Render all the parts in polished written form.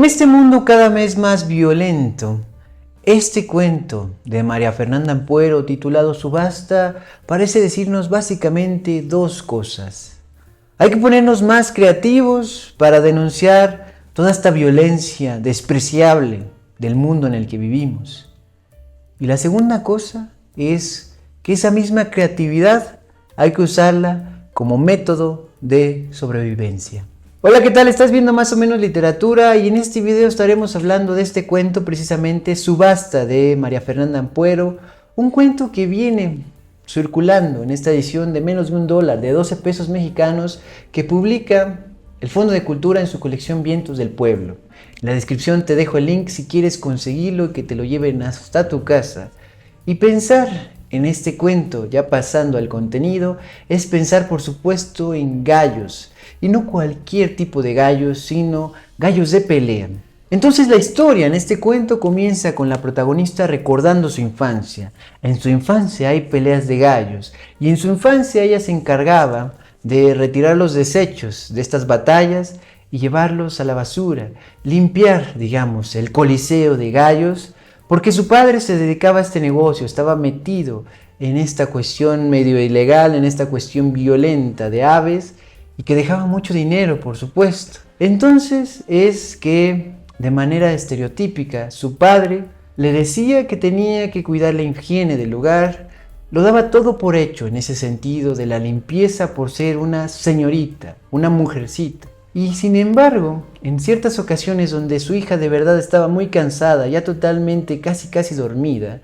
En este mundo cada vez más violento, este cuento de María Fernanda Ampuero titulado Subasta parece decirnos básicamente dos cosas. Hay que ponernos más creativos para denunciar toda esta violencia despreciable del mundo en el que vivimos. Y la segunda cosa es que esa misma creatividad hay que usarla como método de sobrevivencia. Hola, ¿qué tal? Estás viendo Más o Menos Literatura y en este video estaremos hablando de este cuento precisamente Subasta de María Fernanda Ampuero, un cuento que viene circulando en esta edición de menos de $1, de 12 pesos mexicanos, que publica el Fondo de Cultura en su colección Vientos del Pueblo. En la descripción te dejo el link si quieres conseguirlo y que te lo lleven hasta tu casa. Y pensar en este cuento, ya pasando al contenido, es pensar por supuesto en gallos. Y no cualquier tipo de gallos, sino gallos de pelea. Entonces la historia en este cuento comienza con la protagonista recordando su infancia. En su infancia hay peleas de gallos y en su infancia ella se encargaba de retirar los desechos de estas batallas y llevarlos a la basura, limpiar, digamos, el coliseo de gallos, porque su padre se dedicaba a este negocio, estaba metido en esta cuestión medio ilegal, en esta cuestión violenta de aves, y que dejaba mucho dinero, por supuesto. Entonces es que, de manera estereotípica, su padre le decía que tenía que cuidar la higiene del lugar, lo daba todo por hecho en ese sentido de la limpieza por ser una señorita, una mujercita. Y sin embargo, en ciertas ocasiones donde su hija de verdad estaba muy cansada, ya totalmente casi dormida,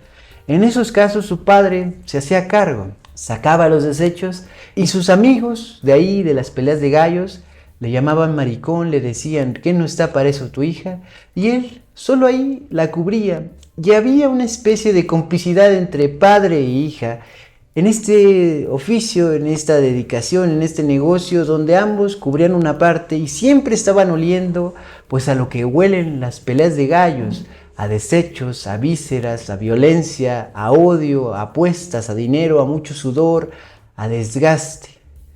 en esos casos su padre se hacía cargo, sacaba los desechos y sus amigos de ahí, de las peleas de gallos, le llamaban maricón, le decían que no está para eso tu hija, y él solo ahí la cubría. Y había una especie de complicidad entre padre e hija en este oficio, en esta dedicación, en este negocio, donde ambos cubrían una parte y siempre estaban oliendo pues a lo que huelen las peleas de gallos, a desechos, a vísceras, a violencia, a odio, a apuestas, a dinero, a mucho sudor, a desgaste.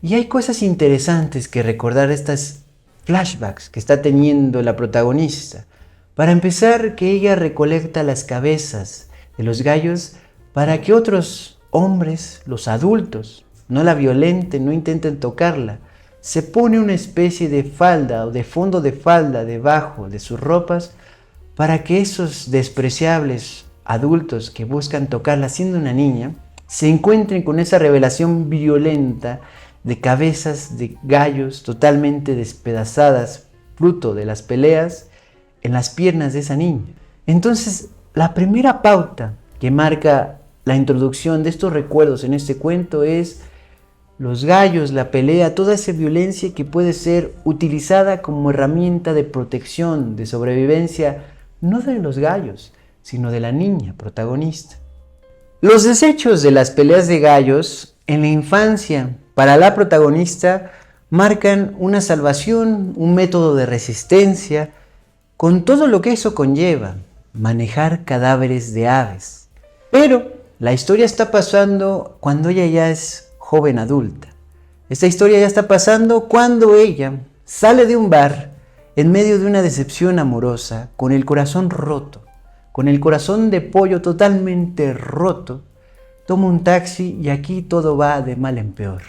Y hay cosas interesantes que recordar estas flashbacks que está teniendo la protagonista. Para empezar, que ella recolecta las cabezas de los gallos para que otros hombres, los adultos, no la violenten, no intenten tocarla. Se pone una especie de falda o de fondo de falda debajo de sus ropas para que esos despreciables adultos que buscan tocarla siendo una niña se encuentren con esa revelación violenta de cabezas de gallos totalmente despedazadas, fruto de las peleas, en las piernas de esa niña. Entonces, la primera pauta que marca la introducción de estos recuerdos en este cuento es los gallos, la pelea, toda esa violencia que puede ser utilizada como herramienta de protección, de sobrevivencia, no de los gallos, sino de la niña protagonista. Los desechos de las peleas de gallos en la infancia para la protagonista marcan una salvación, un método de resistencia, con todo lo que eso conlleva, manejar cadáveres de aves. Pero la historia está pasando cuando ella ya es joven adulta. Esta historia ya está pasando cuando ella sale de un bar en medio de una decepción amorosa, con el corazón roto, con el corazón de pollo totalmente roto, toma un taxi y aquí todo va de mal en peor.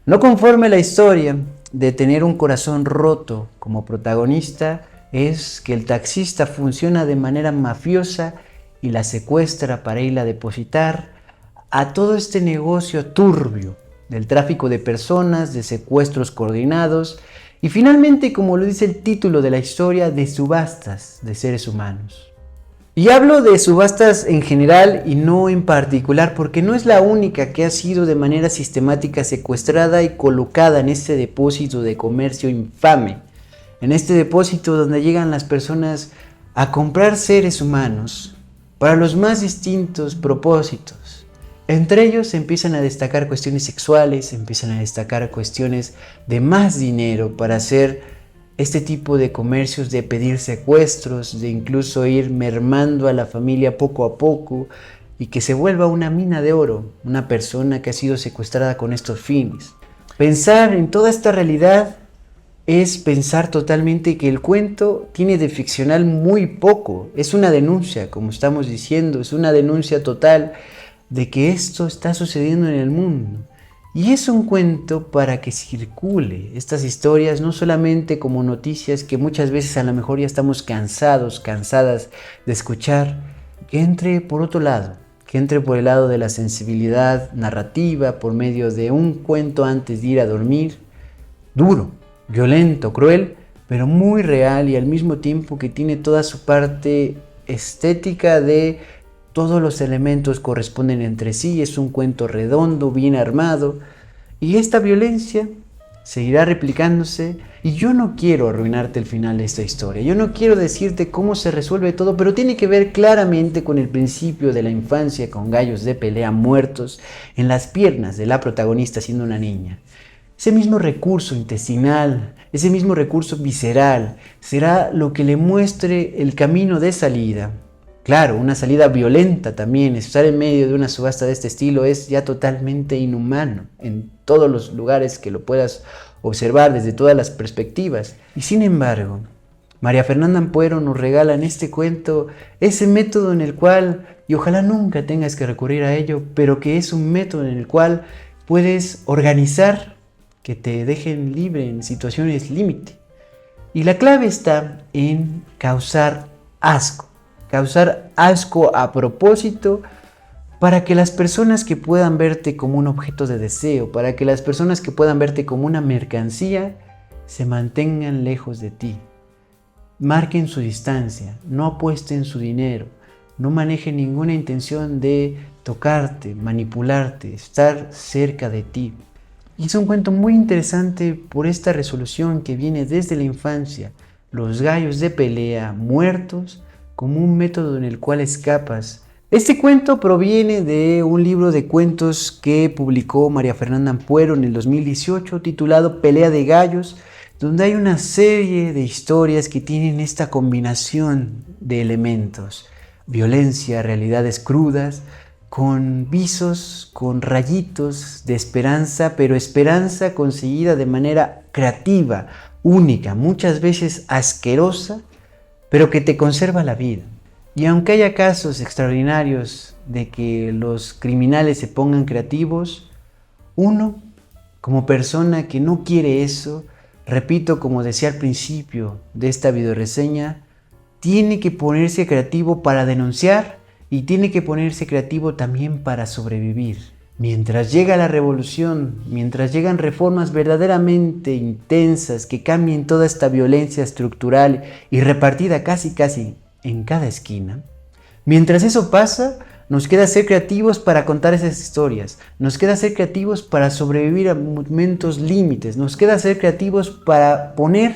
No conforme la historia de tener un corazón roto como protagonista, es que el taxista funciona de manera mafiosa y la secuestra para irla a depositar a todo este negocio turbio del tráfico de personas, de secuestros coordinados y finalmente, como lo dice el título de la historia, de subastas de seres humanos. Y hablo de subastas en general y no en particular porque no es la única que ha sido de manera sistemática secuestrada y colocada en este depósito de comercio infame. En este depósito donde llegan las personas a comprar seres humanos para los más distintos propósitos. Entre ellos se empiezan a destacar cuestiones sexuales, se empiezan a destacar cuestiones de más dinero para hacer este tipo de comercios, de pedir secuestros, de incluso ir mermando a la familia poco a poco y que se vuelva una mina de oro, una persona que ha sido secuestrada con estos fines. Pensar en toda esta realidad es pensar totalmente que el cuento tiene de ficcional muy poco. Es una denuncia, como estamos diciendo, es una denuncia total de que esto está sucediendo en el mundo. Y es un cuento para que circule estas historias, no solamente como noticias que muchas veces a lo mejor ya estamos cansadas de escuchar, que entre por otro lado, que entre por el lado de la sensibilidad narrativa, por medio de un cuento antes de ir a dormir, duro, violento, cruel, pero muy real y al mismo tiempo que tiene toda su parte estética de todos los elementos corresponden entre sí, es un cuento redondo, bien armado, y esta violencia seguirá replicándose y yo no quiero arruinarte el final de esta historia, yo no quiero decirte cómo se resuelve todo, pero tiene que ver claramente con el principio de la infancia, con gallos de pelea muertos en las piernas de la protagonista siendo una niña. Ese mismo recurso intestinal, ese mismo recurso visceral, será lo que le muestre el camino de salida. Claro, una salida violenta también, estar en medio de una subasta de este estilo es ya totalmente inhumano en todos los lugares que lo puedas observar desde todas las perspectivas. Y sin embargo, María Fernanda Ampuero nos regala en este cuento ese método en el cual, y ojalá nunca tengas que recurrir a ello, pero que es un método en el cual puedes organizar que te dejen libre en situaciones límite. Y la clave está en causar asco a propósito para que las personas que puedan verte como un objeto de deseo, para que las personas que puedan verte como una mercancía, se mantengan lejos de ti. Marquen su distancia, no apuesten su dinero, no manejen ninguna intención de tocarte, manipularte, estar cerca de ti. Y es un cuento muy interesante por esta resolución que viene desde la infancia, los gallos de pelea muertos como un método en el cual escapas. Este cuento proviene de un libro de cuentos que publicó María Fernanda Ampuero en el 2018 titulado Pelea de Gallos, donde hay una serie de historias que tienen esta combinación de elementos, violencia, realidades crudas, con visos, con rayitos de esperanza, pero esperanza conseguida de manera creativa, única, muchas veces asquerosa, pero que te conserva la vida. Y aunque haya casos extraordinarios de que los criminales se pongan creativos, uno, como persona que no quiere eso, repito, como decía al principio de esta videoreseña, tiene que ponerse creativo para denunciar y tiene que ponerse creativo también para sobrevivir. Mientras llega la revolución, mientras llegan reformas verdaderamente intensas que cambien toda esta violencia estructural y repartida casi en cada esquina, mientras eso pasa, nos queda ser creativos para contar esas historias, nos queda ser creativos para sobrevivir a momentos límites, nos queda ser creativos para poner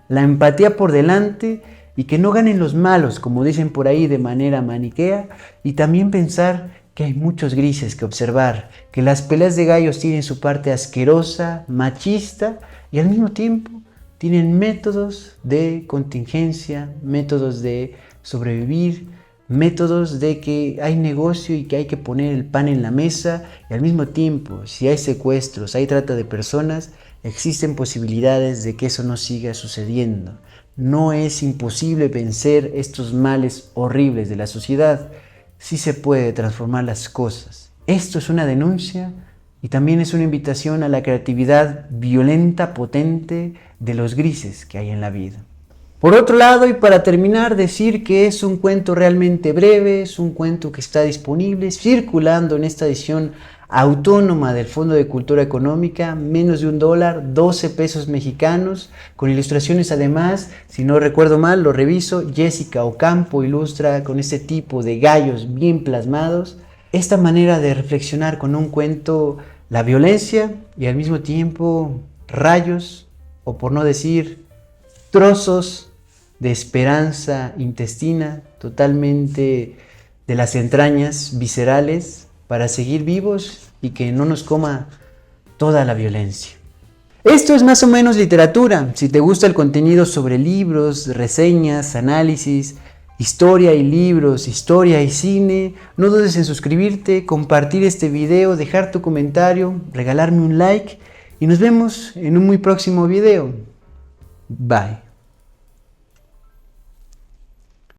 la empatía por delante y que no ganen los malos, como dicen por ahí de manera maniquea, y también pensar que hay muchos grises que observar, que las peleas de gallos tienen su parte asquerosa, machista y al mismo tiempo tienen métodos de contingencia, métodos de sobrevivir, métodos de que hay negocio y que hay que poner el pan en la mesa y al mismo tiempo, si hay secuestros, hay trata de personas, existen posibilidades de que eso no siga sucediendo. No es imposible vencer estos males horribles de la sociedad. Sí se puede transformar las cosas. Esto es una denuncia y también es una invitación a la creatividad violenta, potente de los grises que hay en la vida. Por otro lado, y para terminar, decir que es un cuento realmente breve, es un cuento que está disponible, circulando en esta edición autónoma del Fondo de Cultura Económica, menos de $1, 12 pesos mexicanos, con ilustraciones además, si no recuerdo mal, lo reviso, Jessica Ocampo ilustra con este tipo de gallos bien plasmados, esta manera de reflexionar con un cuento la violencia y al mismo tiempo rayos, o por no decir trozos de esperanza intestina, totalmente de las entrañas viscerales, para seguir vivos y que no nos coma toda la violencia. Esto es más o menos literatura. Si te gusta el contenido sobre libros, reseñas, análisis, historia y libros, historia y cine, no dudes en suscribirte, compartir este video, dejar tu comentario, regalarme un like y nos vemos en un muy próximo video. Bye.